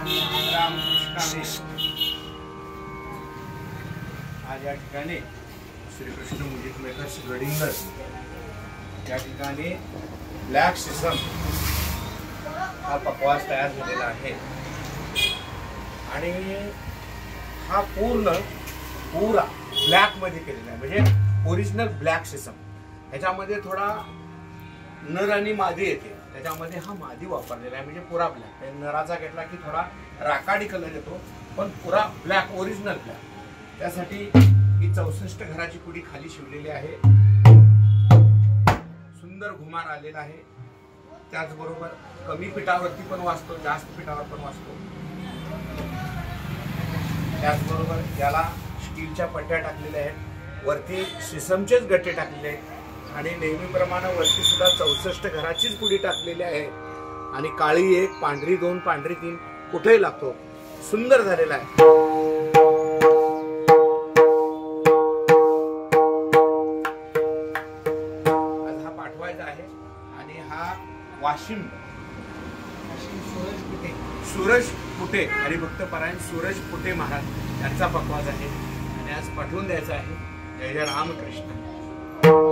आज या ठिकाणी श्रीकृष्ण म्युझिक मेकर्स गडिंग्लज या ठिकाणी ब्लॅक सिसम हा पकवास तयार झालेला आहे आणि हा पुरा ब्लॅक मध्ये केलेला आहे, म्हणजे ओरिजिनल ब्लॅक सिसम। ह्याच्यामध्ये थोडा नर आणि मादी येते, त्याच्यामध्ये हा मादी वापरलेला आहे, म्हणजे पुरा ब्लॅक। नराचा घेतला की थोडा राखाडी कलर येतो, पण पुरा ब्लॅक, ओरिजिनल ब्लॅक। त्यासाठी ही 64 घराची कुडी खाली शिवलेली आहे, सुंदर घुमार आलेला आहे। त्याचबरोबर कमी पिठावरती पण वाजतो, जास्त पिठावर पण वाजतो। त्याचबरोबर याला स्टीलच्या पट्ट्या टाकलेल्या आहेत, वरती सिसमचेच गट्टे टाकलेले आहेत आणि नेहमीप्रमाणे वरती सुद्धा 64 घराचीच कुडी टाकलेली आहे आणि काळी 1, पांढरी 2, पांढरी 3 कुठेही लागतो, सुंदर झालेला आहे। आज हा पाठवायचा आहे आणि हा वाशिम सूरज पुटे हरिभक्त परायण सूरज पुटे महाराज यांचा पकवास आहे आणि आज पाठवून द्यायचा आहे। जय जय रामकृष्ण।